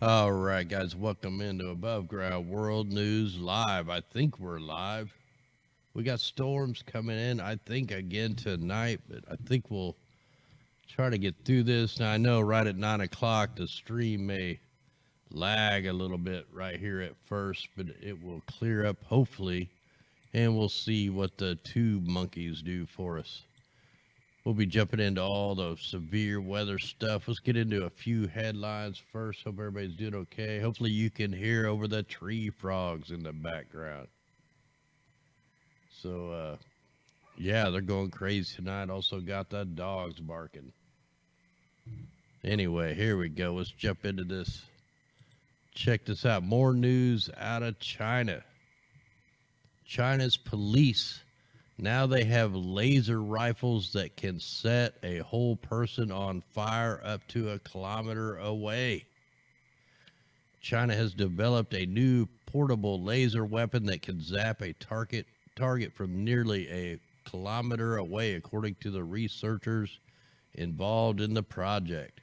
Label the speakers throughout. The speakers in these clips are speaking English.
Speaker 1: All right, guys, welcome into Above Ground World News Live. I think we're live. We got storms coming in, I think, again tonight, but I think we'll try to get through this. Now, I know right at 9 o'clock, the stream may lag a little bit right here at first, but it will clear up, hopefully, and we'll see what the tube monkeys do for us. We'll be jumping into all the severe weather stuff. Let's get into a few headlines first. Hope everybody's doing okay. Hopefully, you can hear over the tree frogs in the background. So, yeah, they're going crazy tonight. Also, got the dogs barking. Anyway, here we go. Let's jump into this. Check this out. More news out of China. China's police. Now they have laser rifles that can set a whole person on fire up to a kilometer away. China has developed a new portable laser weapon that can zap a target from nearly a kilometer away, according to the researchers involved in the project.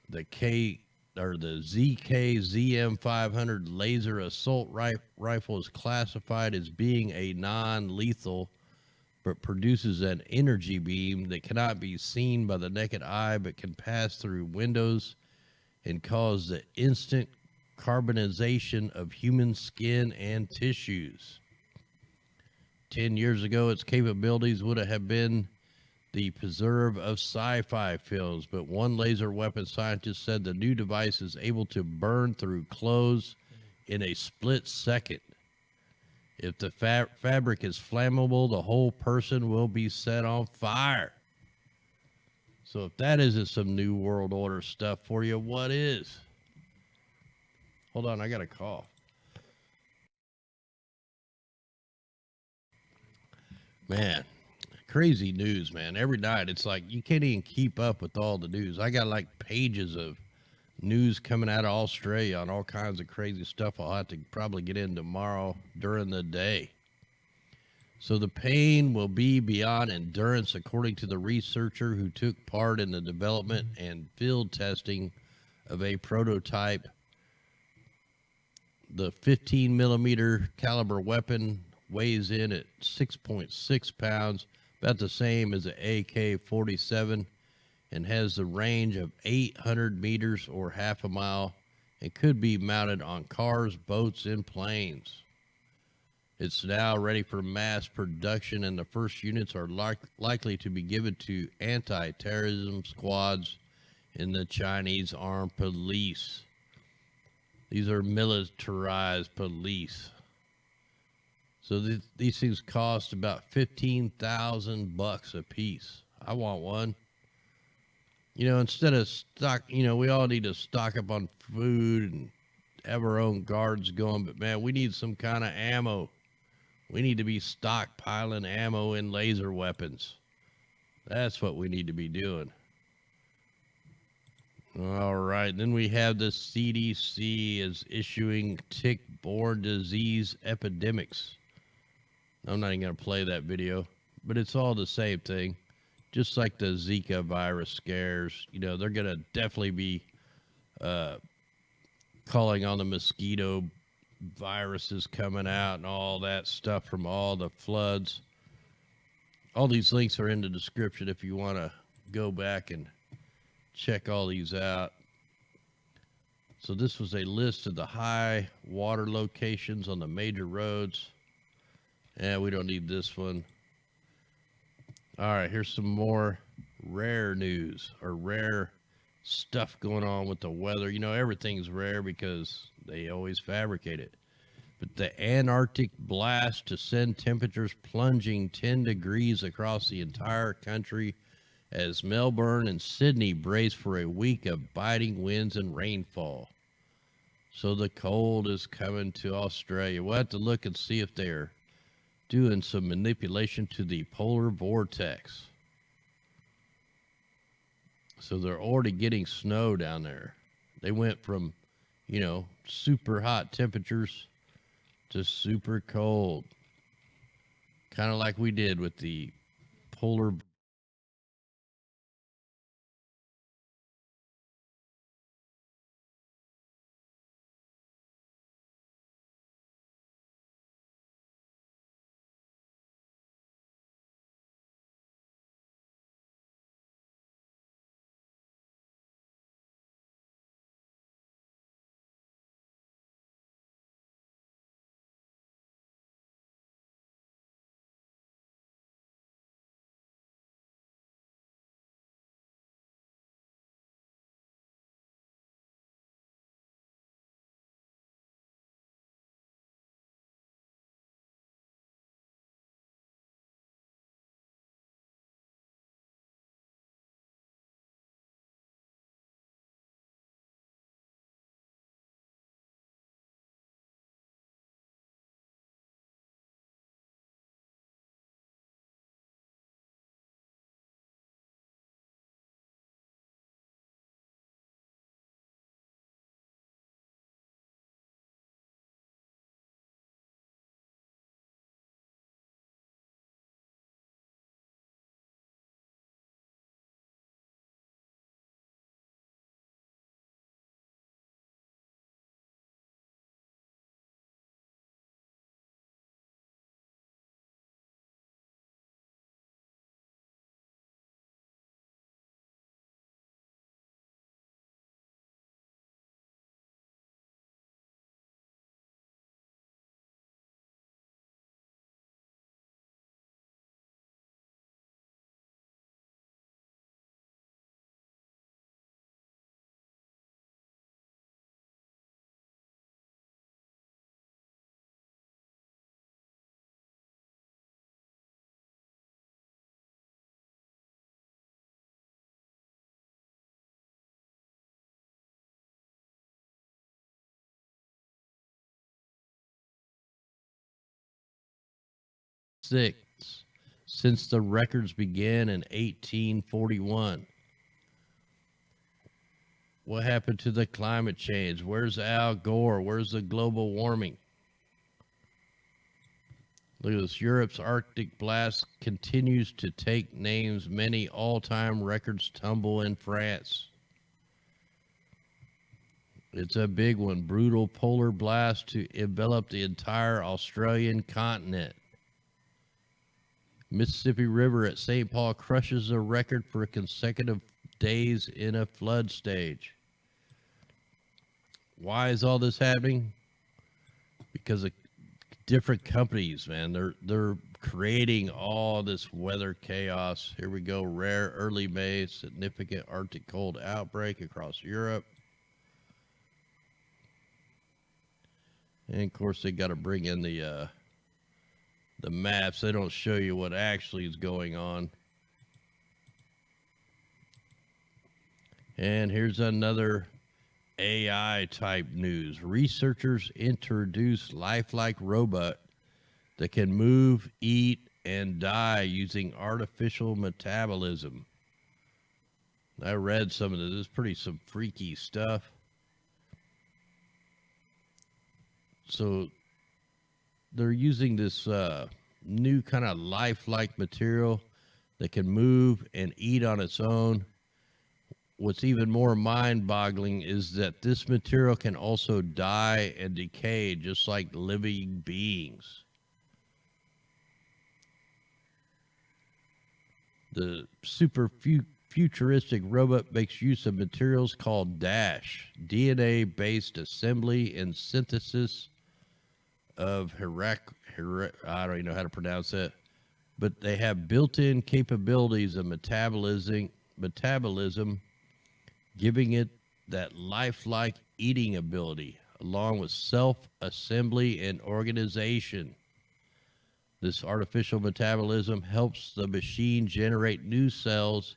Speaker 1: The ZK-ZM 500 laser assault rifle is classified as being a non-lethal, but produces an energy beam that cannot be seen by the naked eye, but can pass through windows and cause the instant carbonization of human skin and tissues. 10 years ago, its capabilities would have been the preserve of sci-fi films, but one laser weapon scientist said the new device is able to burn through clothes in a split second. If the fabric is flammable, the whole person will be set on fire. So if that isn't some New World Order stuff for you, what is? Hold on, I got a cough. Man, crazy news, man. Every night it's like you can't even keep up with all the news. I got like pages of news coming out of Australia on all kinds of crazy stuff I'll have to probably get in tomorrow during the day. So the pain will be beyond endurance, according to the researcher who took part in the development and field testing of a prototype. The 15 millimeter caliber weapon weighs in at 6.6 pounds, about the same as an AK-47, and has the range of 800 meters or half a mile, and could be mounted on cars, boats, and planes. It's now ready for mass production, and the first units are likely to be given to anti-terrorism squads in the Chinese armed police. These are militarized police. So these things cost about $15,000 a piece. I want one. You know, instead of stock, we all need to stock up on food and have our own guards going. But man, we need some kind of ammo. We need to be stockpiling ammo and laser weapons. That's what we need to be doing. All right. Then we have the CDC is issuing tick-borne disease epidemics. I'm not even going to play that video, but it's all the same thing. Just like the Zika virus scares, they're going to definitely be calling on the mosquito viruses coming out and all that stuff from all the floods. All these links are in the description if you want to go back and check all these out. So this was a list of the high water locations on the major roads. And we don't need this one. All right, here's some more rare news or rare stuff going on with the weather. Everything's rare because they always fabricate it. But the Antarctic blast to send temperatures plunging 10 degrees across the entire country as Melbourne and Sydney brace for a week of biting winds and rainfall. So the cold is coming to Australia. We'll have to look and see if they're doing some manipulation to the polar vortex. So they're already getting snow down there. They went from, super hot temperatures to super cold. Kind of like we did with the polar since the records began in 1841. What happened to the climate change? Where's Al Gore? Where's the global warming? Look at this. Europe's Arctic blast continues to take names. Many all-time records tumble in France. It's a big one. Brutal polar blast to envelop the entire Australian continent. Mississippi River at St. Paul crushes a record for consecutive days in a flood stage. Why is all this happening? Because of different companies, man. They're creating all this weather chaos. Here we go. Rare early May significant Arctic cold outbreak across Europe. And of course they got to bring in the maps. They don't show you what actually is going on. And here's another AI type news. Researchers introduce lifelike robot that can move, eat, and die using artificial metabolism. I read some of this. This is some freaky stuff. So they're using this new kind of lifelike material that can move and eat on its own. What's even more mind-boggling is that this material can also die and decay just like living beings. The super futuristic robot makes use of materials called DASH, DNA-based assembly and synthesis of I don't even know how to pronounce that, but they have built-in capabilities of metabolism, giving it that lifelike eating ability, along with self-assembly and organization. This artificial metabolism helps the machine generate new cells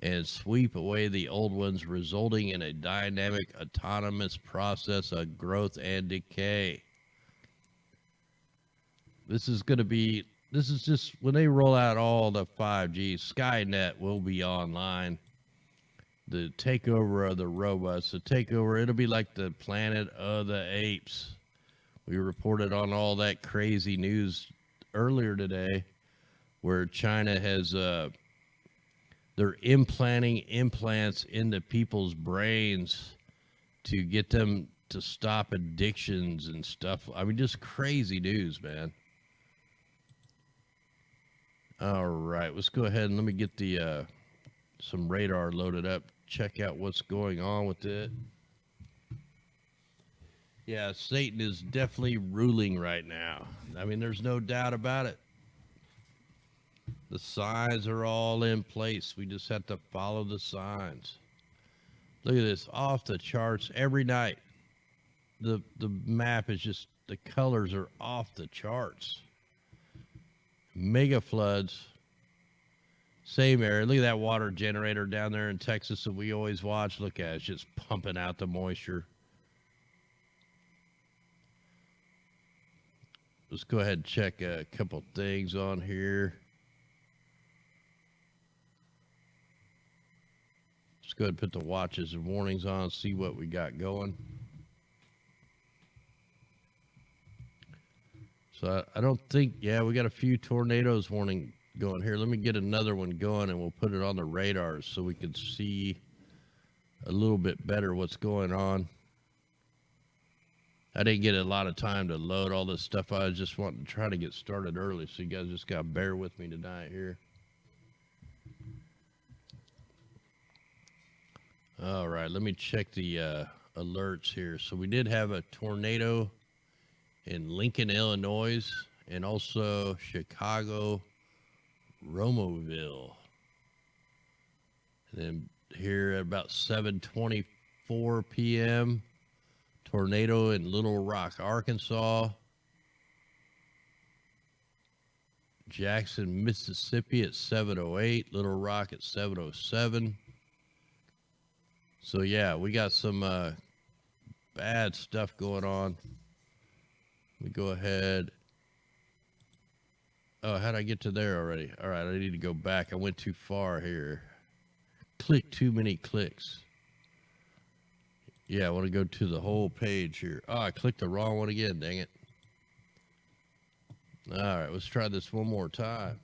Speaker 1: and sweep away the old ones, resulting in a dynamic, autonomous process of growth and decay. This is just when they roll out all the 5G, Skynet will be online. The takeover of the robots, it'll be like the Planet of the Apes. We reported on all that crazy news earlier today where China has, they're implanting implants into people's brains to get them to stop addictions and stuff. I mean, just crazy news, man. All right, let's go ahead and let me get the some radar loaded up. Check out what's going on with it. Yeah, Satan is definitely ruling right now. I mean, there's no doubt about it. The signs are all in place. We just have to follow the signs. Look at this, off the charts every night. The map is just, the colors are off the charts. Mega floods. Same area. Look at that water generator down there in Texas that we always watch. Look at it. It's just pumping out the moisture. Let's go ahead and check a couple things on here. Let's go ahead and put the watches and warnings on, see what we got going. So I don't think, yeah, we got a few tornadoes warning going here. Let me get another one going and we'll put it on the radars so we can see a little bit better what's going on. I didn't get a lot of time to load all this stuff. I was just wanting to try to get started early, so you guys just got to bear with me tonight here. All right, let me check the alerts here. So we did have a tornado in Lincoln, Illinois, and also Chicago, Romoville. And then here at about 7:24 p.m., tornado in Little Rock, Arkansas. Jackson, Mississippi at 7:08. Little Rock at 7:07. So yeah, we got some bad stuff going on. Let me go ahead Oh, how'd I get to there already? All right, I need to go back. I went too far here. Click too many clicks. Yeah, I want to go to the whole page here. Oh, I clicked the wrong one again. Dang it. All right, let's try this one more time.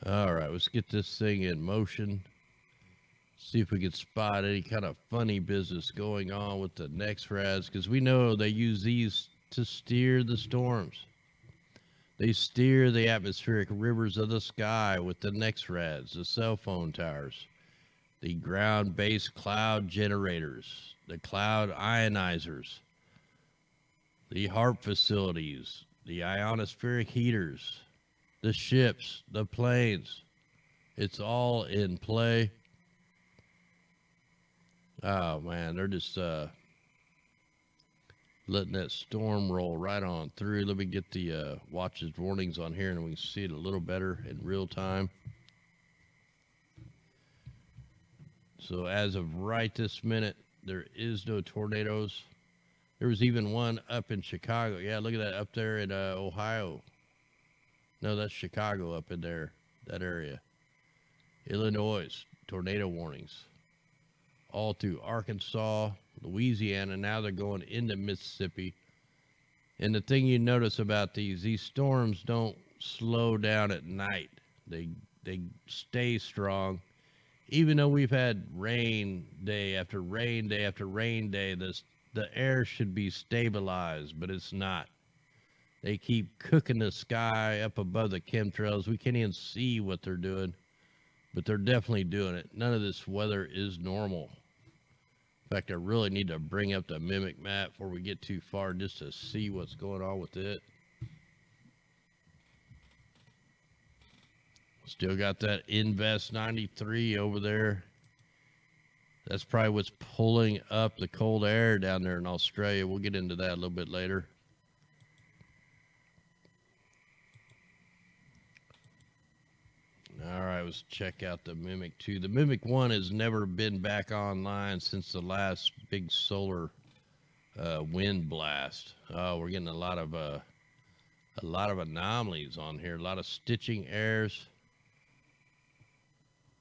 Speaker 1: All right, let's get this thing in motion. See if we can spot any kind of funny business going on with the NEXRADs, because we know they use these to steer the storms. They steer the atmospheric rivers of the sky with the NEXRADs, the cell phone towers, the ground-based cloud generators, the cloud ionizers, the Hart facilities, the ionospheric heaters, the ships, the planes. It's all in play. Oh, man, they're just letting that storm roll right on through. Let me get the watches warnings on here and we can see it a little better in real time. So as of right this minute, there is no tornadoes. There was even one up in Chicago. Yeah, look at that up there in Ohio. No, that's Chicago up in there, that area. Illinois, tornado warnings. All through Arkansas, Louisiana. Now they're going into Mississippi. And the thing you notice about these storms don't slow down at night. They stay strong. Even though we've had rain day after rain day after rain day, the air should be stabilized, but it's not. They keep cooking the sky up above the chemtrails. We can't even see what they're doing, but they're definitely doing it. None of this weather is normal. In fact, I really need to bring up the Mimic map before we get too far just to see what's going on with it. Still got that Invest 93 over there. That's probably what's pulling up the cold air down there in Australia. We'll get into that a little bit later. All right, let's check out the Mimic 2. The Mimic 1 has never been back online since the last big solar wind blast. Oh, we're getting a lot of anomalies on here, a lot of stitching errors.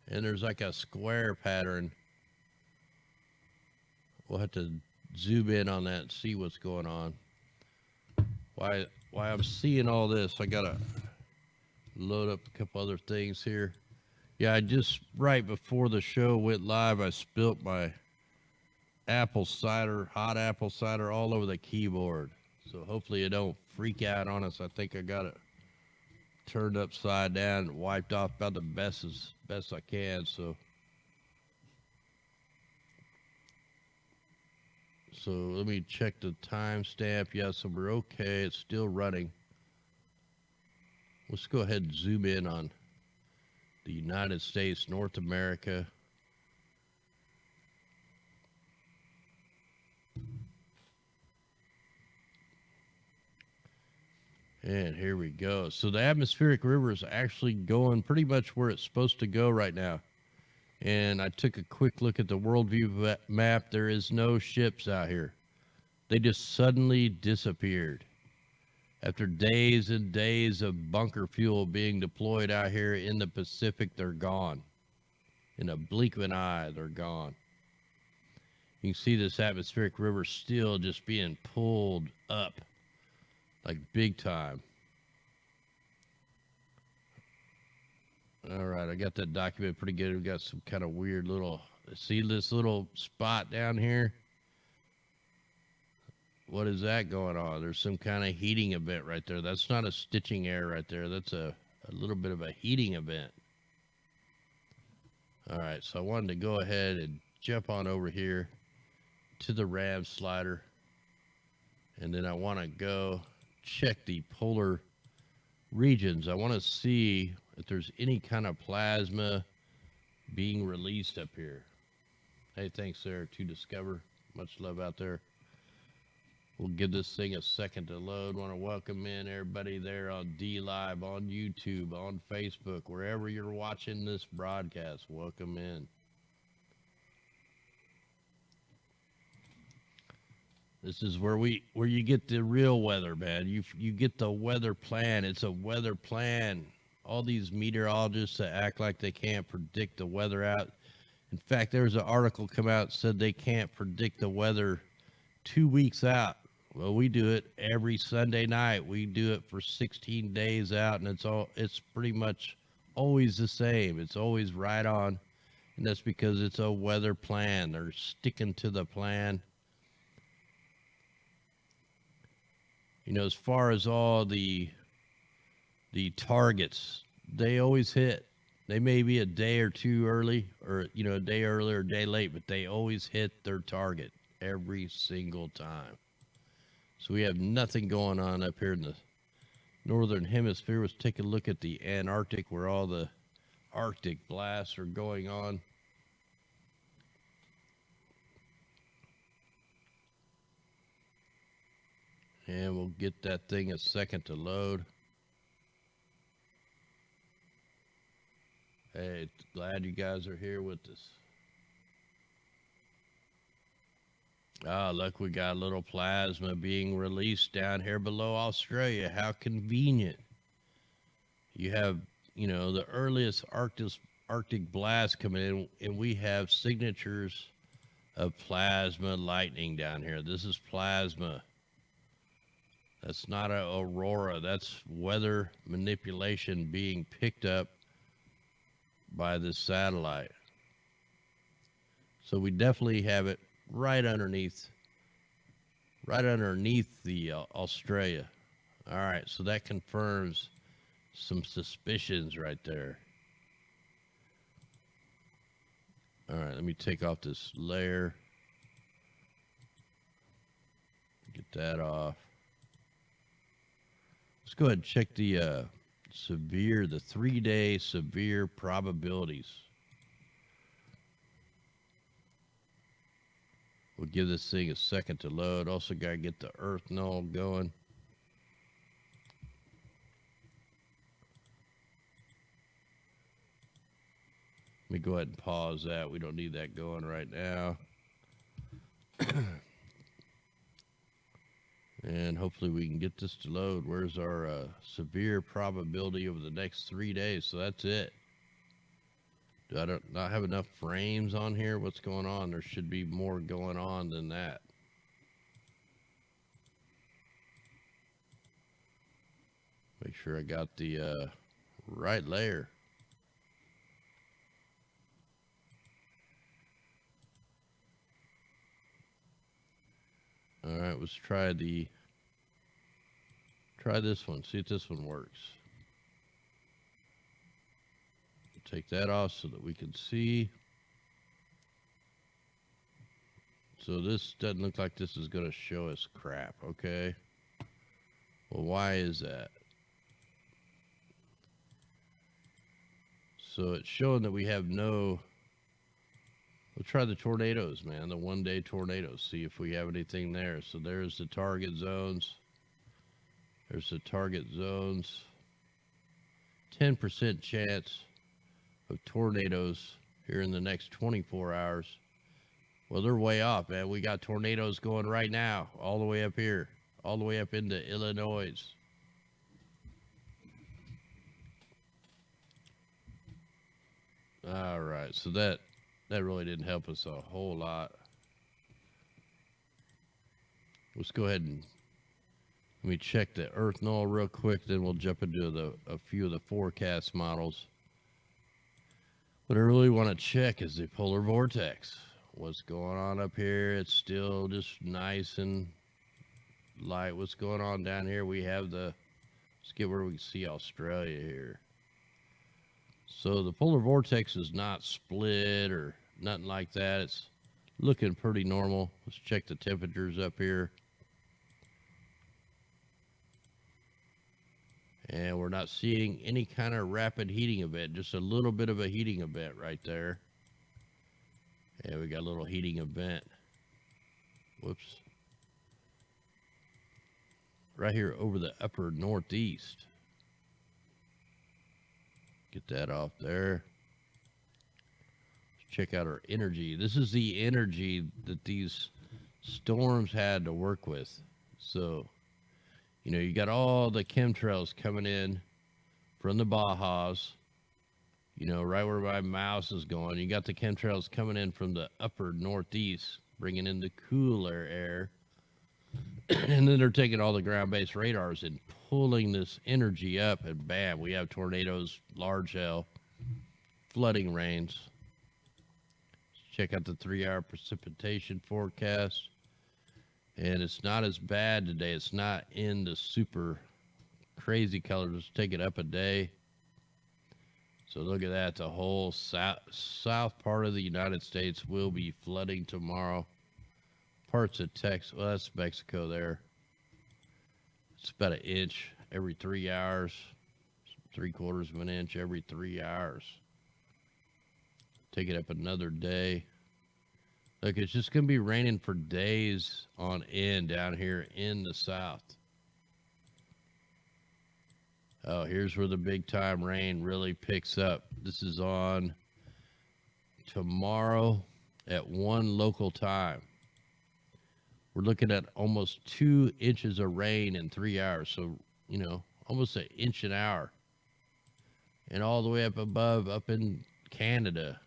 Speaker 1: And there's like a square pattern. We'll have to zoom in on that and see what's going on. Why I'm seeing all this, I gotta load up a couple other things here. Yeah, I just right before the show went live, I spilt my apple cider, hot apple cider, all over the keyboard. So hopefully it don't freak out on us. I think I got it turned upside down and wiped off about the best I can. So let me check the timestamp. Yeah, so we're okay. It's still running. Let's go ahead and zoom in on the United States, North America. And here we go. So the atmospheric river is actually going pretty much where it's supposed to go right now. And I took a quick look at the worldview map. There is no ships out here. They just suddenly disappeared. After days and days of bunker fuel being deployed out here in the Pacific, they're gone. In a blink of an eye, they're gone. You can see this atmospheric river still just being pulled up like big time. All right, I got that document pretty good. We've got some kind of weird little, see this little spot down here? What is that going on? There's some kind of heating event right there. That's not a stitching error right there. That's a little bit of a heating event. All right, so I wanted to go ahead and jump on over here to the RAM slider. And then I want to go check the polar regions. I want to see if there's any kind of plasma being released up here. Hey, thanks there to Discover. Much love out there. We'll give this thing a second to load. Want to welcome in everybody there on DLive, on YouTube, on Facebook, wherever you're watching this broadcast. Welcome in. This is where you get the real weather, man. You get the weather plan. It's a weather plan. All these meteorologists that act like they can't predict the weather out. In fact, there was an article come out that said they can't predict the weather 2 weeks out. Well, we do it every Sunday night. We do it for 16 days out, and it's pretty much always the same. It's always right on, and that's because it's a weather plan. They're sticking to the plan. You know, as far as all the targets, they always hit. They may be a day or two early, or a day early or a day late, but they always hit their target every single time. So we have nothing going on up here in the northern hemisphere. Let's take a look at the Antarctic, where all the Arctic blasts are going on. And we'll get that thing a second to load. Hey, glad you guys are here with us. Ah, look, we got a little plasma being released down here below Australia. How convenient. You have, the earliest Arctic blast coming in, and we have signatures of plasma lightning down here. This is plasma. That's not an aurora. That's weather manipulation being picked up by this satellite. So we definitely have it right underneath the Australia. All right, so that confirms some suspicions right there. All right, let me take off this layer. Get that off. Let's go ahead and check the 3-day severe probabilities. We'll give this thing a second to load. Also got to get the earth null going. Let me go ahead and pause that. We don't need that going right now. And hopefully we can get this to load. Where's our severe probability over the next 3 days? So that's it. Do I not have enough frames on here? What's going on? There should be more going on than that. Make sure I got the right layer. All right, let's try this one. See if this one works. Take that off so that we can see. So this doesn't look like this is going to show us crap, okay? Well, why is that? So it's showing that we have no... We'll try the tornadoes, man, the 1-day tornadoes, see if we have anything there. So there's the target zones. There's the target zones. 10% chance of tornadoes here in the next 24 hours. Well, they're way off, man. We got tornadoes going right now, all the way up here, all the way up into Illinois. All right, so that really didn't help us a whole lot. Let's go ahead and let me check the earth null real quick, then we'll jump into a few of the forecast models. What I really want to check is the polar vortex. What's going on up here? It's still just nice and light. What's going on down here? We have let's get where we can see Australia here. So the polar vortex is not split or nothing like that. It's looking pretty normal. Let's check the temperatures up here. And we're not seeing any kind of rapid heating event, just a little bit of a heating event right there. And we got a little heating event. Whoops. right here over the upper northeast. Get that off there. Let's check out our energy. This is the energy that these storms had to work with. So, you know, you got all the chemtrails coming in from the Bajas, you know, right where my mouse is going. You got the chemtrails coming in from the upper northeast, bringing in the cooler air. And then they're taking all the ground-based radars and pulling this energy up, and bam, we have tornadoes, large hail, flooding rains. Check out the 3-hour precipitation forecast. And it's not as bad today. It's not in the super crazy color. Just take it up a day. So look at that. The whole south part of the United States will be flooding tomorrow. Parts of Texas, well, that's Mexico there. It's about an inch every 3 hours. 3/4 of an inch every 3 hours. Take it up another day. Look, it's just going to be raining for days on end down here in the south. Oh, here's where the big time rain really picks up. This is on tomorrow at 1 local time. We're looking at almost 2 inches of rain in 3 hours. So, you know, almost an inch an hour. And all the way up above, up in Canada,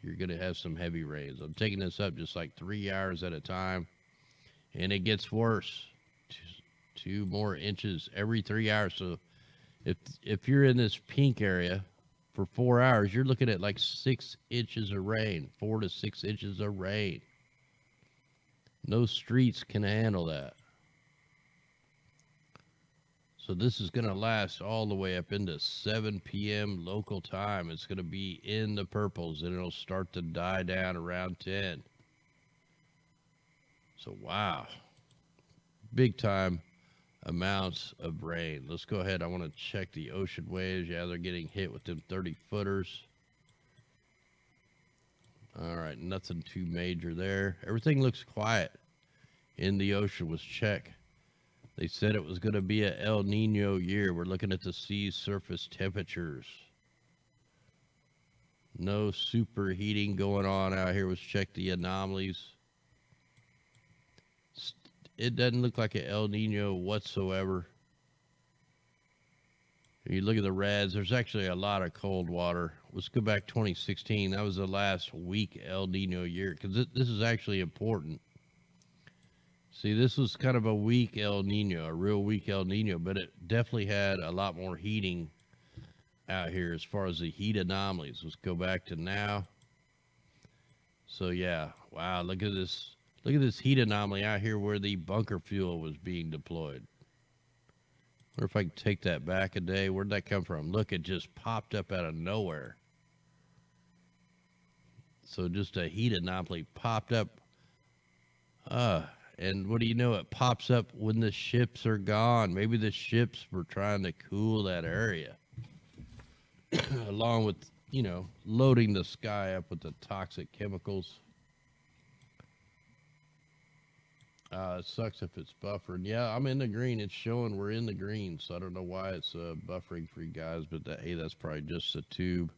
Speaker 1: you're going to have some heavy rains. I'm taking this up just like 3 hours at a time. And it gets worse. 2 more inches every 3 hours. So if you're in this pink area for 4 hours, you're looking at like 6 inches of rain. 4 to 6 inches of rain. No streets can handle that. So this is going to last all the way up into 7 p.m. local time. It's going to be in the purples, and it'll start to die down around 10. So, wow. Big time amounts of rain. Let's go ahead. I want to check the ocean waves. Yeah, they're getting hit with them 30-footers. All right, nothing too major there. Everything looks quiet in the ocean. Was check. They said it was going to be a El Nino year. We're looking at the sea surface temperatures. No superheating going on out here. Let's check the anomalies. It doesn't look like an El Nino whatsoever. If you look at the reds, there's actually a lot of cold water. Let's go back 2016. That was the last weak El Nino year, because this is actually important. See, this was kind of a weak El Nino, a real weak El Nino, but it definitely had a lot more heating out here as far as the heat anomalies. Let's go back to now. So, yeah, wow, look at this. Look at this heat anomaly out here where the bunker fuel was being deployed. I wonder if I can take that back a day. Where'd that come from? Look, it just popped up out of nowhere. So just a heat anomaly popped up. And what do you know? It pops up when the ships are gone. Maybe the ships were trying to cool that area. Along with, you know, loading the sky up with the toxic chemicals. It sucks if it's buffering. Yeah, I'm in the green. It's showing we're in the green, so I don't know why it's buffering for you guys, but hey, that's probably just a tube.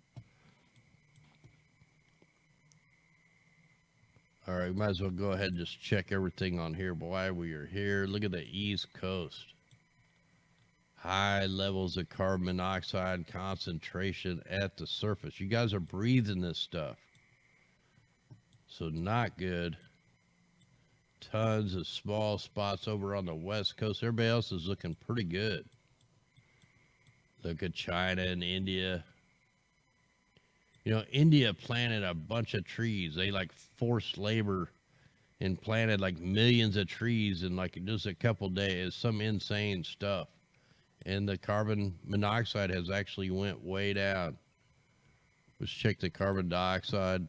Speaker 1: All right, might as well go ahead and just check everything on here while we are here. Look at the East Coast. High levels of carbon monoxide concentration at the surface. You guys are breathing this stuff. So not good. Tons of small spots over on the West Coast. Everybody else is looking pretty good. Look at China and India. You know, India planted a bunch of trees. They like forced labor and planted like millions of trees in like just a couple days. Some insane stuff. And the carbon monoxide has actually went way down. Let's check the carbon dioxide.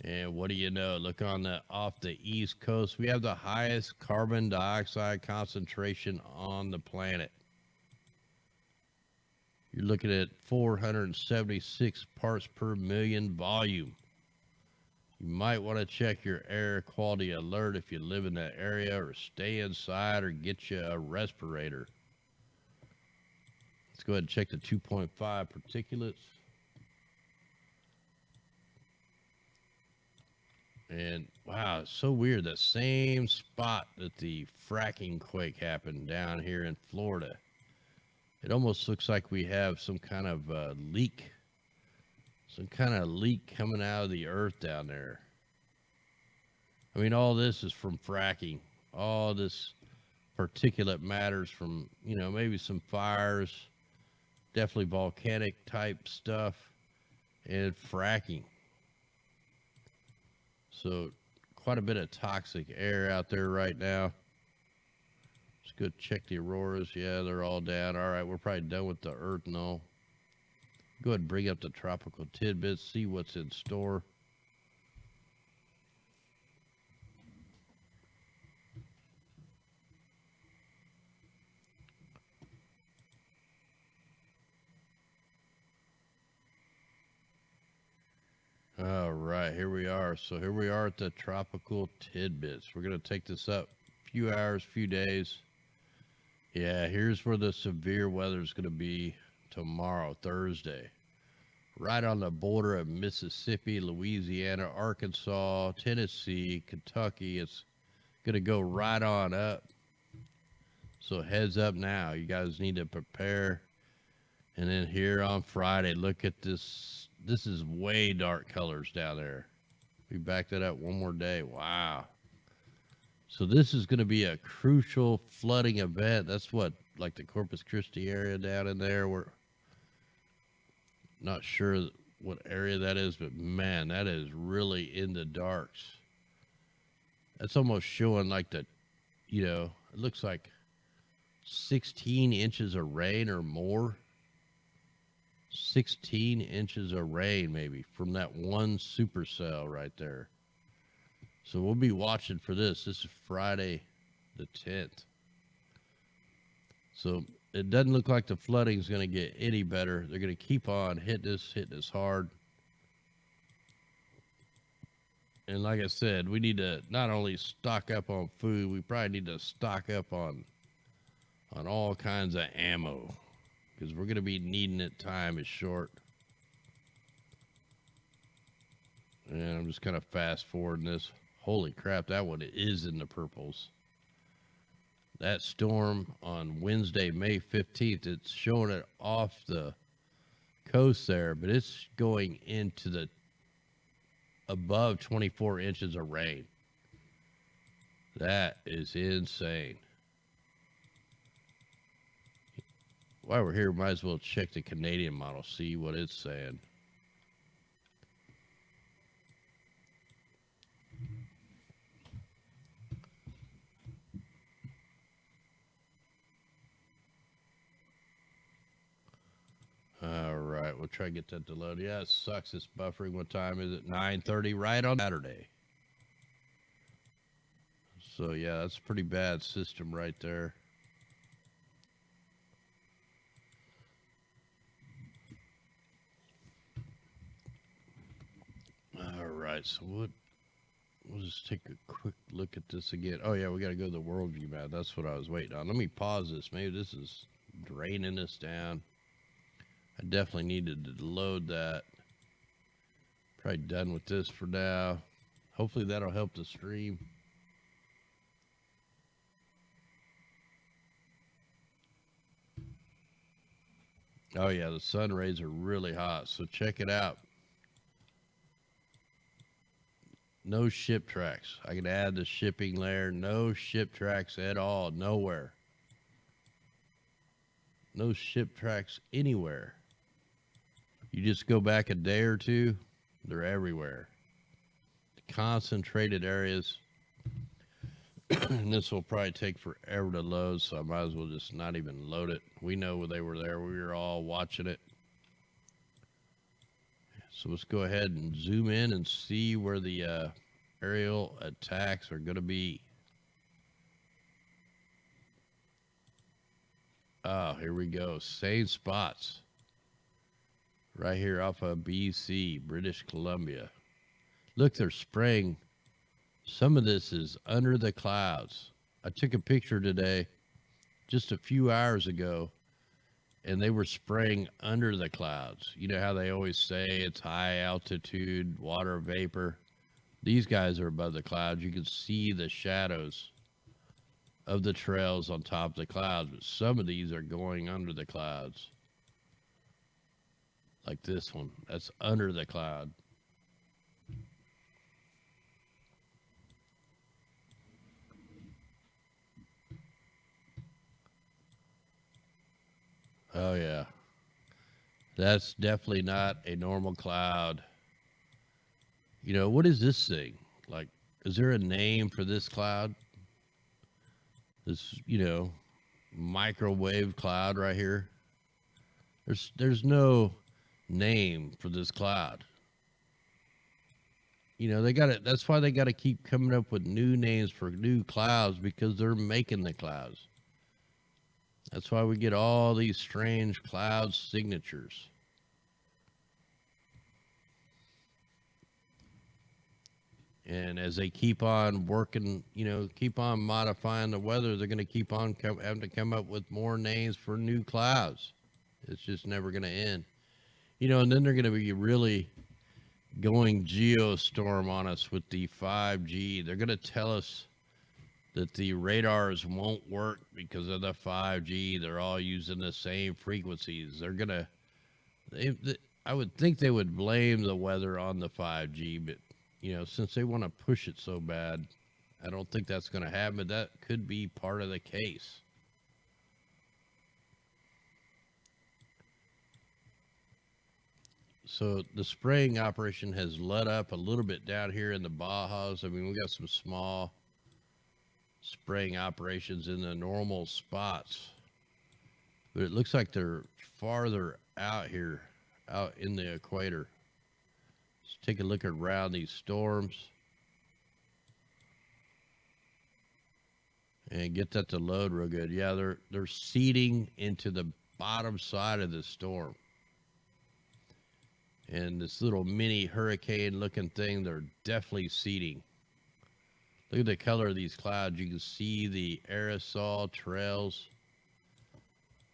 Speaker 1: And what do you know? Look on the off the East Coast. We have the highest carbon dioxide concentration on the planet. You're looking at 476 parts per million volume. You might want to check your air quality alert if you live in that area, or stay inside, or get you a respirator. Let's go ahead and check the 2.5 particulates. And wow, it's so weird. That same spot that the fracking quake happened down here in Florida. It almost looks like we have some kind of leak. Some kind of leak coming out of the earth down there. I mean, all this is from fracking. All this particulate matters from, you know, maybe some fires, definitely volcanic type stuff, and fracking. So quite a bit of toxic air out there right now. Let's go check the auroras. Yeah, they're all down. All right, we're probably done with the earth and all. Go ahead and bring up the tropical tidbits, see what's in store. All right, here we are. So here we are at the tropical tidbits. We're going to take this up a few hours, few days. Yeah, here's where the severe weather is going to be tomorrow, Thursday. Right on the border of Mississippi, Louisiana, Arkansas, Tennessee, Kentucky. It's going to go right on up. So heads up now. You guys need to prepare. And then here on Friday, look at this. This is way dark colors down there. We back that up one more day. Wow. So this is going to be a crucial flooding event. That's what, like the Corpus Christi area down in there. We're not sure what area that is, but man, that is really in the darks. That's almost showing like the, you know, it looks like 16 inches of rain or more. 16 inches of rain maybe from that one supercell right there. So we'll be watching for this. This is Friday the 10th. So it doesn't look like the flooding is going to get any better. They're going to keep on hitting us hard. And like I said, we need to not only stock up on food, we probably need to stock up on all kinds of ammo, because we're going to be needing it. Time is short. And I'm just kind of fast forwarding this. Holy crap, that one is in the purples. That storm on Wednesday, May 15th, it's showing it off the coast there, but it's going into the above 24 inches of rain. That is insane. While we're here, might as well check the Canadian model, see what it's saying. All right, we'll try to get that to load. Yeah, it sucks. It's buffering. What time is it? 9:30, right on Saturday. So, yeah, that's a pretty bad system right there. All right, so we'll just take a quick look at this again. Oh, yeah, we got to go to the worldview map. That's what I was waiting on. Let me pause this. Maybe this is draining us down. I definitely needed to load that. Probably done with this for now. Hopefully that'll help the stream. Oh yeah, the sun rays are really hot, so check it out. No ship tracks. I can add the shipping layer. No ship tracks at all. Nowhere. No ship tracks anywhere. You just go back a day or two, they're everywhere. Concentrated areas. And this will probably take forever to load, so I might as well just not even load it. We know they were there. We were all watching it. So let's go ahead and zoom in and see where the aerial attacks are going to be. Oh, here we go. Same spots. Right here off of BC, British Columbia. Look, they're spraying. Some of this is under the clouds. I took a picture today, just a few hours ago, and they were spraying under the clouds. You know how they always say it's high altitude water vapor? These guys are above the clouds. You can see the shadows of the trails on top of the clouds, but some of these are going under the clouds. Like this one, that's under the cloud. Oh yeah, that's definitely not a normal cloud. You know, what is this thing? Like, is there a name for this cloud? This, microwave cloud right here. There's no name for this cloud. They got it. That's why they got to keep coming up with new names for new clouds, because they're making the clouds. That's why we get all these strange cloud signatures. And as they keep on working, keep on modifying the weather, they're going to keep on having to come up with more names for new clouds. It's just never going to end. And then they're going to be really going geostorm on us with the 5G. They're going to tell us that the radars won't work because of the 5G. They're all using the same frequencies. They're going to, I would think they would blame the weather on the 5G, but, since they want to push it so bad, I don't think that's going to happen, but that could be part of the case. So the spraying operation has let up a little bit down here in the Bajas. I mean, we got some small spraying operations in the normal spots, but it looks like they're farther out here, out in the equator. Let's take a look around these storms and get that to load real good. Yeah, they're seeding into the bottom side of the storm. And this little mini hurricane looking thing, they're definitely seeding. Look at the color of these clouds. You can see the aerosol trails.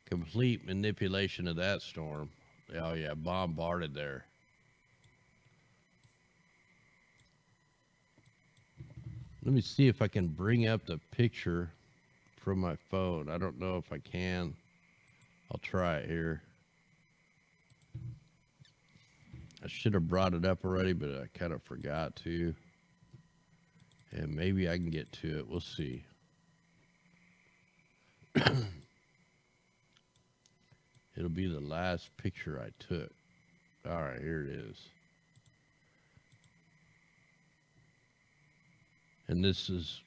Speaker 1: Complete manipulation of that storm. Oh yeah, bombarded there. Let me see if I can bring up the picture from my phone. I don't know if I can. I'll try it here. I should have brought it up already, but I kind of forgot to. And maybe I can get to it. We'll see. It'll be the last picture I took. All right, here it is. And this is,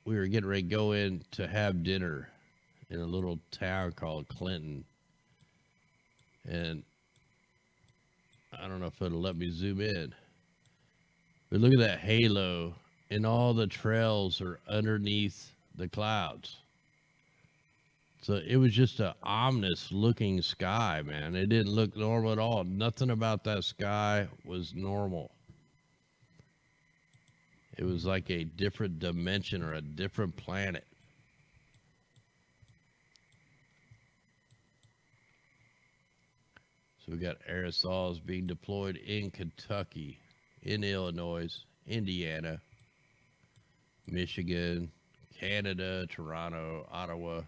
Speaker 1: we were getting ready to go in to have dinner in a little town called Clinton. And I don't know if it'll let me zoom in. But look at that halo, and all the trails are underneath the clouds. So it was just an ominous looking sky, man. It didn't look normal at all. Nothing about that sky was normal. It was like a different dimension or a different planet. So we got aerosols being deployed in Kentucky, in Illinois, Indiana, Michigan, Canada, Toronto, Ottawa.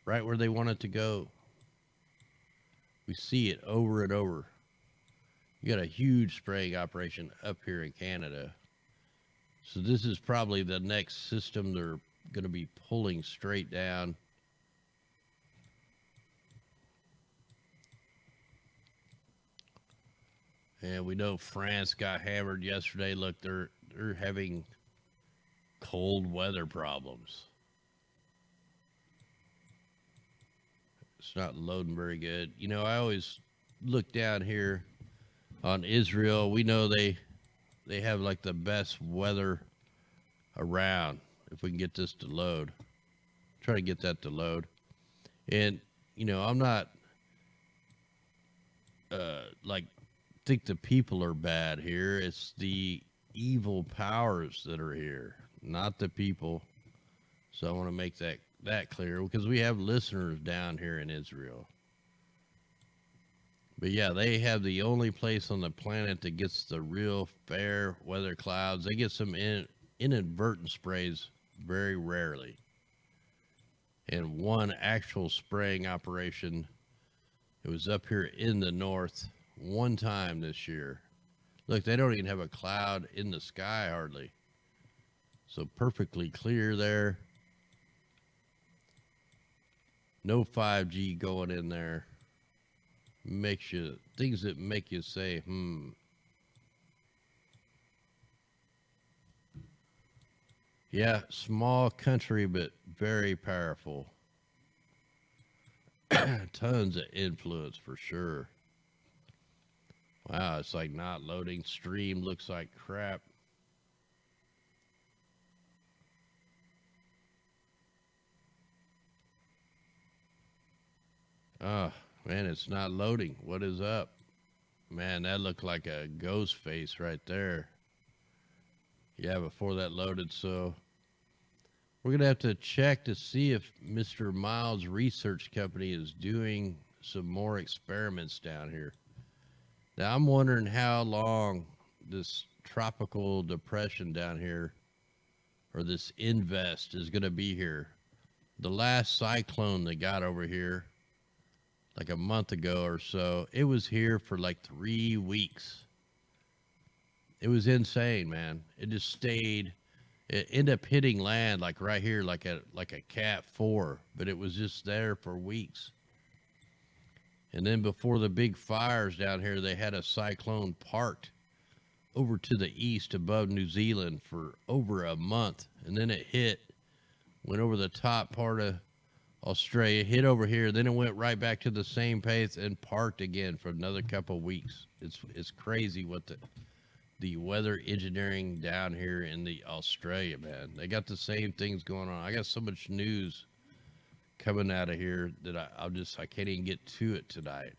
Speaker 1: Right where they want it to go. We see it over and over. You got a huge spraying operation up here in Canada. So this is probably the next system they're going to be pulling straight down. And we know France got hammered yesterday. Look, they're having cold weather problems. It's not loading very good. I always look down here on Israel. We know they have like the best weather around. If we can get this to load, try to get that to load. And I'm not like think the people are bad here. It's the evil powers that are here, not the people. So I want to make that clear because we have listeners down here in Israel. But yeah, they have the only place on the planet that gets the real fair weather clouds. They get some inadvertent sprays very rarely. And one actual spraying operation, it was up here in the north one time this year. Look, they don't even have a cloud in the sky hardly. So perfectly clear there. No 5G going in there. Makes you, things that make you say, Yeah, small country, but very powerful. Tons of influence for sure. Wow, it's like not loading. Stream looks like crap. Oh, man, it's not loading. What is up? Man, that looked like a ghost face right there. Yeah, before that loaded, so we're going to have to check to see if Mr. Miles' research company is doing some more experiments down here. Now, I'm wondering how long this tropical depression down here, or this invest, is going to be here. The last cyclone that got over here, like a month ago or so, it was here for like 3 weeks. It was insane, man. It just stayed. It ended up hitting land like right here, like a Cat 4, but it was just there for weeks. And then before the big fires down here, they had a cyclone parked over to the east above New Zealand for over a month. And then it hit, went over the top part of Australia, hit over here, then it went right back to the same pace and parked again for another couple of weeks. It's crazy what the weather engineering down here in the Australia, man. They got the same things going on. I got so much news coming out of here that I can't even get to it tonight.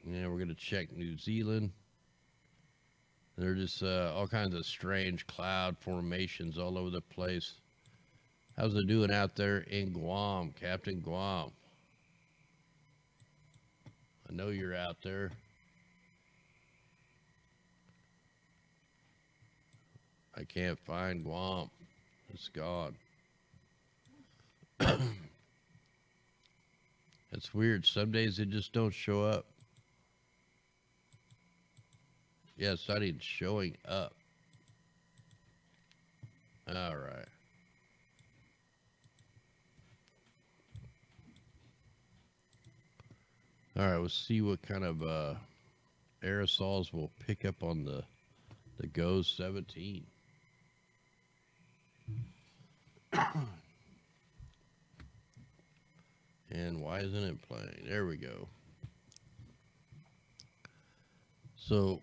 Speaker 1: Yeah, we're gonna check New Zealand. They're just all kinds of strange cloud formations all over the place. How's it doing out there in Guam, Captain Guam? I know you're out there. I can't find Guam. It's gone. It's weird. Some days it just don't show up. Yeah, it's not even showing up. All right. All right, let's see what kind of aerosols will pick up on the GOES 17. And why isn't it playing? There we go. So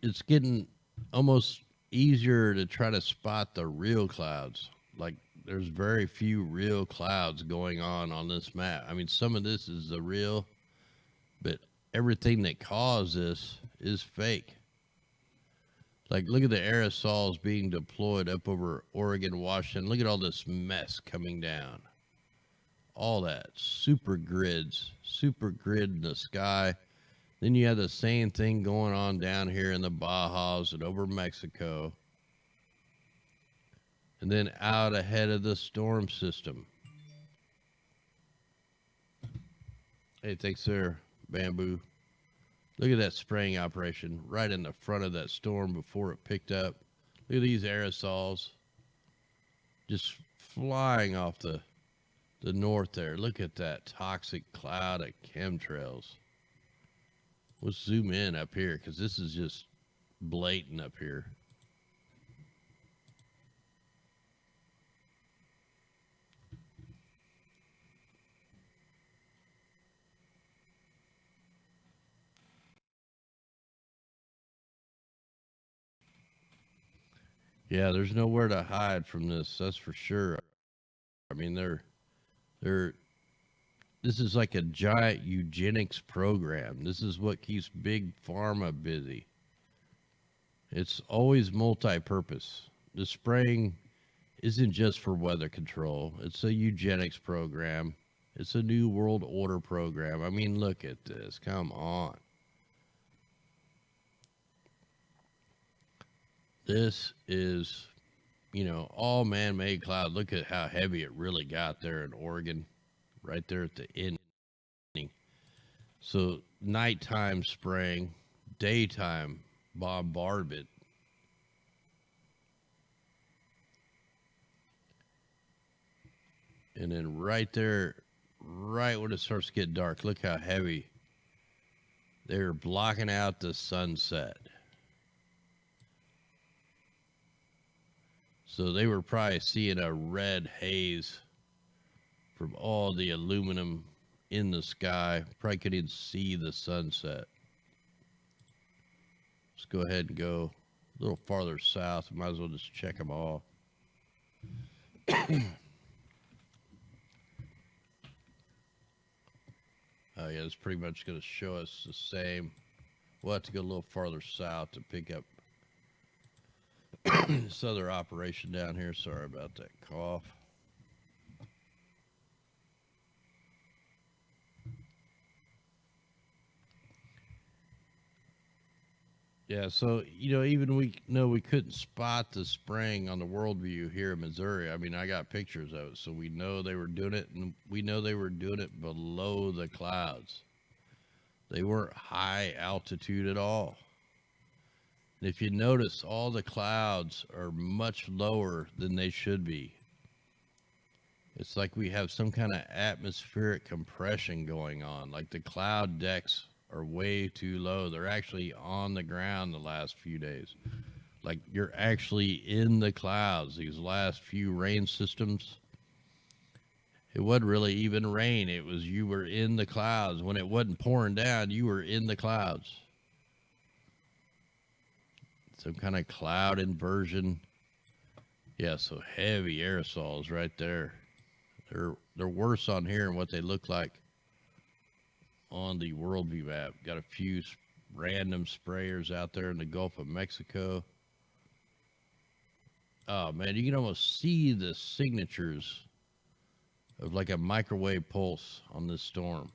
Speaker 1: it's getting almost easier to try to spot the real clouds. Like there's very few real clouds going on this map. I mean, some of this is the real, but everything that caused this is fake. Like, look at the aerosols being deployed up over Oregon, Washington. Look at all this mess coming down. All that. Super grid in the sky. Then you have the same thing going on down here in the Bajas and over Mexico. And then out ahead of the storm system. Hey, thanks there, Bamboo. Look at that spraying operation right in the front of that storm before it picked up. Look at these aerosols just flying off the north there. Look at that toxic cloud of chemtrails. Let's zoom in up here because this is just blatant up here. Yeah, there's nowhere to hide from this, that's for sure. I mean, they're This is like a giant eugenics program. This is what keeps big pharma busy. It's always multi-purpose. The spraying isn't just for weather control. It's a eugenics program. It's a new world order program. I mean, look at this. Come on. This is, all man-made cloud. Look at how heavy it really got there in Oregon, right there at the end. So nighttime spraying, daytime bombardment. And then right there, right when it starts to get dark, look how heavy. They're blocking out the sunset. So they were probably seeing a red haze from all the aluminum in the sky. Probably couldn't even see the sunset. Let's go ahead and go a little farther south. Might as well just check them all. Oh yeah, it's pretty much going to show us the same. We'll have to go a little farther south to pick up this other operation down here. Sorry about that cough. Yeah, so, even we know we couldn't spot the spraying on the Worldview here in Missouri. I mean, I got pictures of it, so we know they were doing it, and we know they were doing it below the clouds. They weren't high altitude at all. And if you notice, all the clouds are much lower than they should be. It's like we have some kind of atmospheric compression going on, like the cloud decks are way too low. They're actually on the ground the last few days. Like you're actually in the clouds. These last few rain systems, it wasn't really even rain. It was you were in the clouds. When it wasn't pouring down, you were in the clouds. Some kind of cloud inversion. Yeah, so heavy aerosols right there. They're worse on here than what they look like on the Worldview map. Got a few random sprayers out there in the Gulf of Mexico. Oh man, you can almost see the signatures of like a microwave pulse on this storm.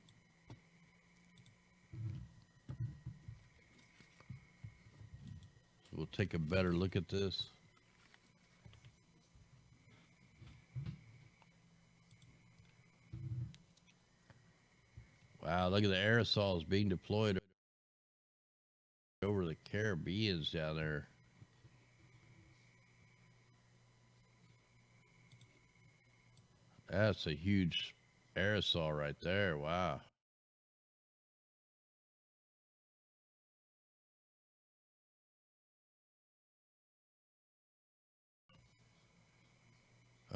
Speaker 1: So we'll take a better look at this. Wow, look at the aerosols being deployed over the Caribbeans down there. That's a huge aerosol right there. Wow.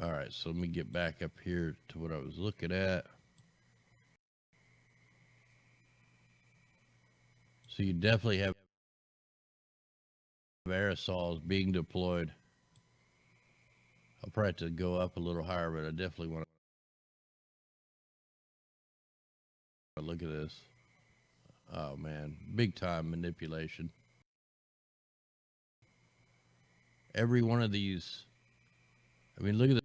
Speaker 1: All right, so let me get back up here to what I was looking at. So you definitely have aerosols being deployed. I'll probably have to go up a little higher, but I definitely want to look at this. Oh man, big time manipulation. Every one of these, I mean, look at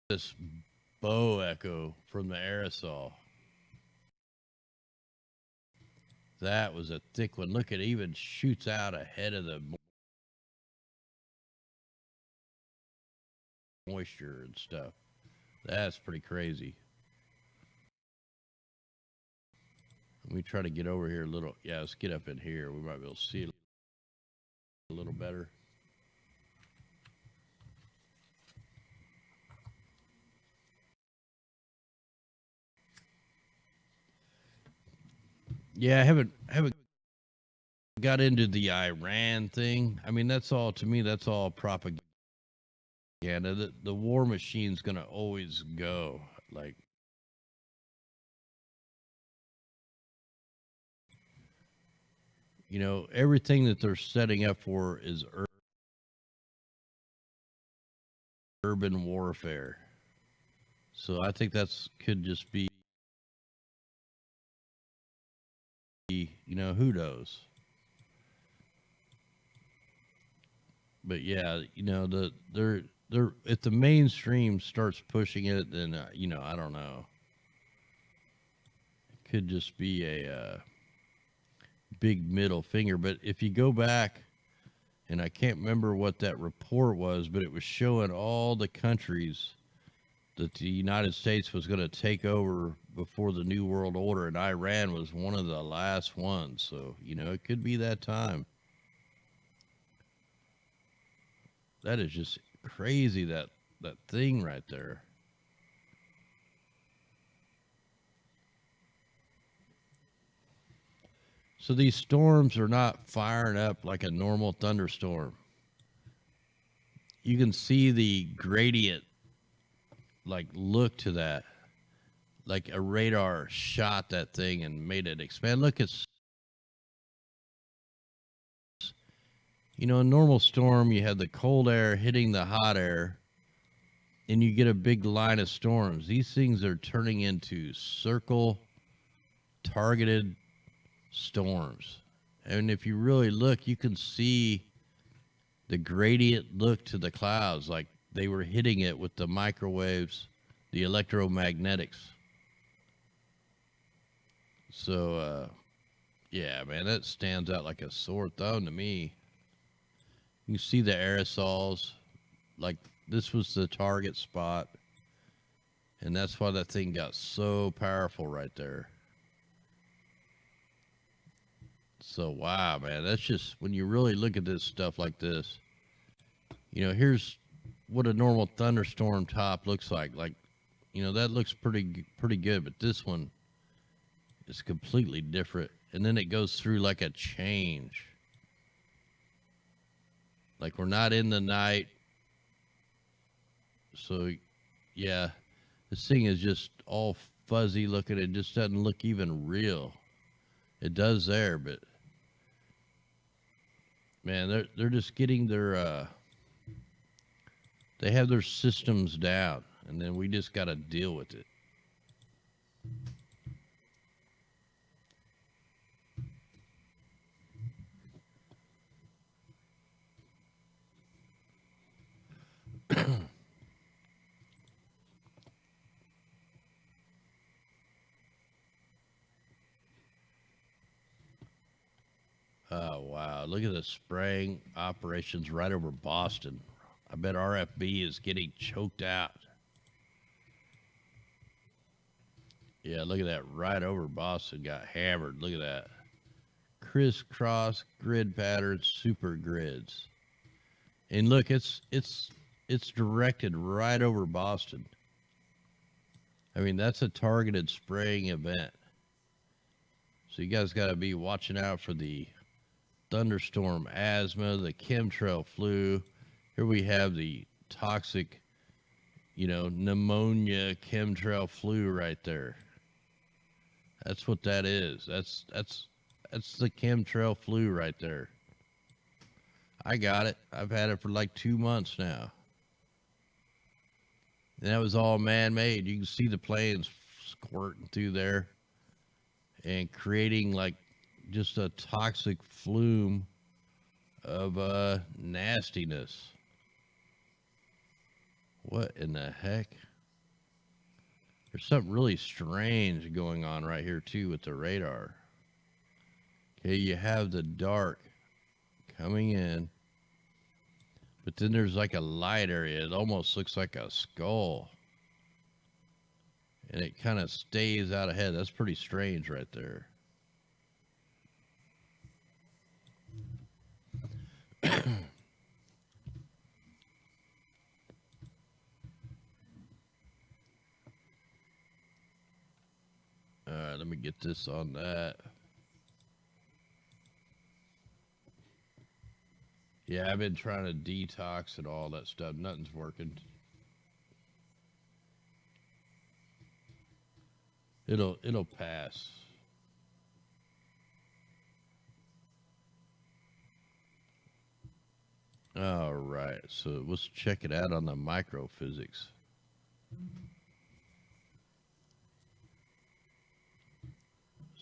Speaker 1: this bow echo from the aerosol. That was a thick one. Look, it even shoots out ahead of the moisture and stuff. That's pretty crazy. Let me try to get over here a little. Yeah, let's get up in here. We might be able to see it a little better. Yeah, I haven't got into the Iran thing. I mean, that's all, to me, that's all propaganda. The war machine's going to always go. Like, everything that they're setting up for is urban warfare. So I think that's could just be, who knows. But yeah, they're if the mainstream starts pushing it, then I don't know. It could just be a big middle finger. But if you go back, and I can't remember what that report was, but it was showing all the countries that the United States was going to take over before the New World Order, and Iran was one of the last ones. So it could be that time. That is just crazy, that thing right there. So these storms are not firing up like a normal thunderstorm. You can see the gradient, like look to that. Like a radar shot that thing and made it expand. Look, it's a normal storm, you have the cold air hitting the hot air, and you get a big line of storms. These things are turning into circle targeted storms. And if you really look, you can see the gradient look to the clouds, like they were hitting it with the microwaves, the electromagnetics. So, yeah, man, that stands out like a sore thumb to me. You see the aerosols, like this was the target spot, and that's why that thing got so powerful right there. So, wow, man, that's just, when you really look at this stuff like this, here's what a normal thunderstorm top looks like. Like, that looks pretty good, but this one is completely different. And then it goes through like a change. Like, we're not in the night. So, yeah, this thing is just all fuzzy looking. It just doesn't look even real. It does there, but man, they're just getting their they have their systems down, and then we just got to deal with it. Oh, wow. Look at the spraying operations right over Boston. I bet RFB is getting choked out. Yeah, look at that. Right over Boston got hammered. Look at that. Crisscross grid patterns, super grids. And look, it's directed right over Boston. I mean, that's a targeted spraying event. So you guys got to be watching out for the thunderstorm asthma, the chemtrail flu. Here we have the toxic, pneumonia chemtrail flu right there. That's what that is. That's the chemtrail flu right there. I got it. I've had it for like 2 months now. And that was all man-made. You can see the planes squirting through there and creating like just a toxic flume of nastiness. What in the heck? There's something really strange going on right here too with the radar. Okay, you have the dark coming in, but then there's like a light area. It almost looks like a skull, and it kind of stays out ahead. That's pretty strange right there. All right, let me get this on that. Yeah, I've been trying to detox and all that stuff. Nothing's working. It'll pass. All right, so let's check it out on the microphysics.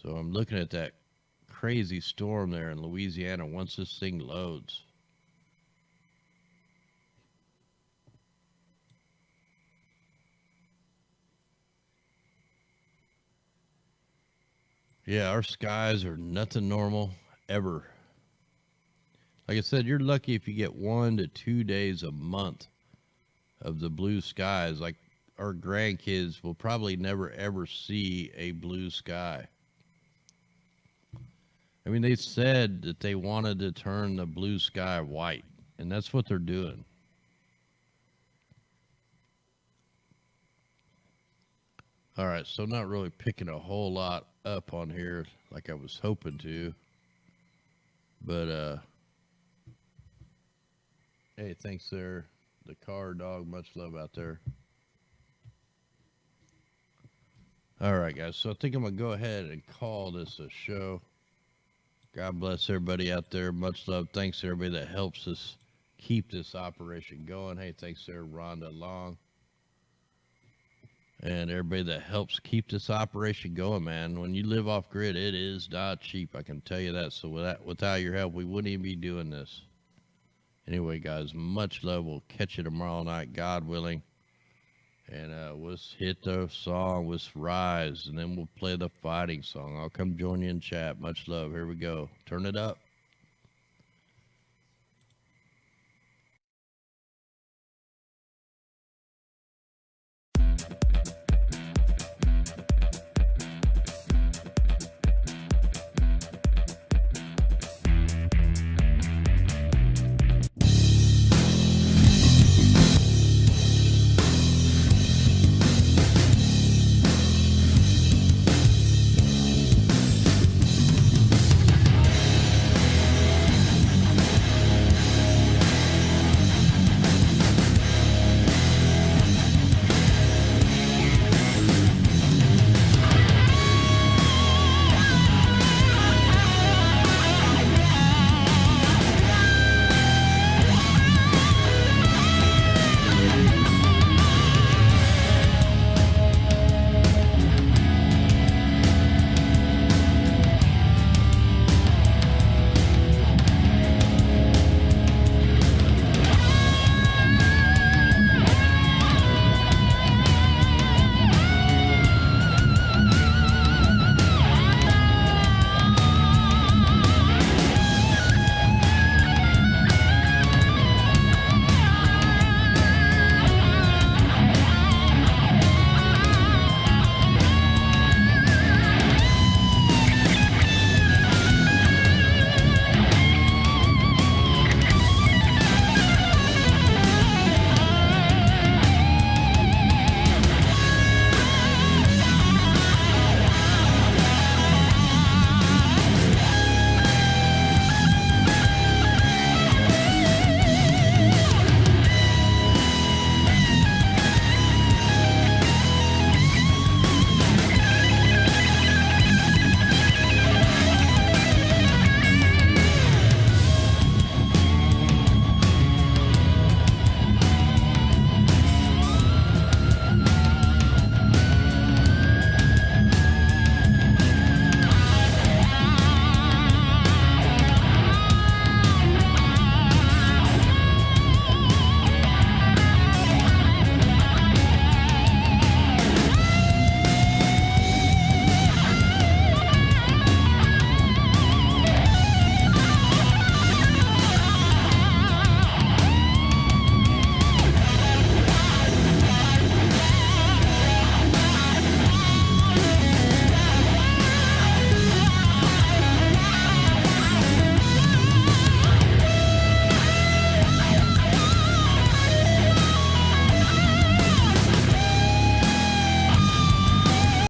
Speaker 1: So I'm looking at that crazy storm there in Louisiana once this thing loads. Yeah, our skies are nothing normal ever. Like I said, you're lucky if you get 1 to 2 days a month of the blue skies. Like our grandkids will probably never ever see a blue sky. I mean, they said that they wanted to turn the blue sky white, and that's what they're doing. All right, so not really picking a whole lot up on here like I was hoping to. But, hey, thanks there, the car dog. Much love out there. All right, guys, so I think I'm going to go ahead and call this a show. God bless everybody out there. Much love. Thanks to everybody that helps us keep this operation going. Hey, thanks there, Rhonda Long. And everybody that helps keep this operation going, man. When you live off grid, it is not cheap. I can tell you that. So without your help, we wouldn't even be doing this. Anyway, guys, much love. We'll catch you tomorrow night, God willing. And let's hit the song. Let's rise. And then we'll play the fighting song. I'll come join you in chat. Much love. Here we go. Turn it up.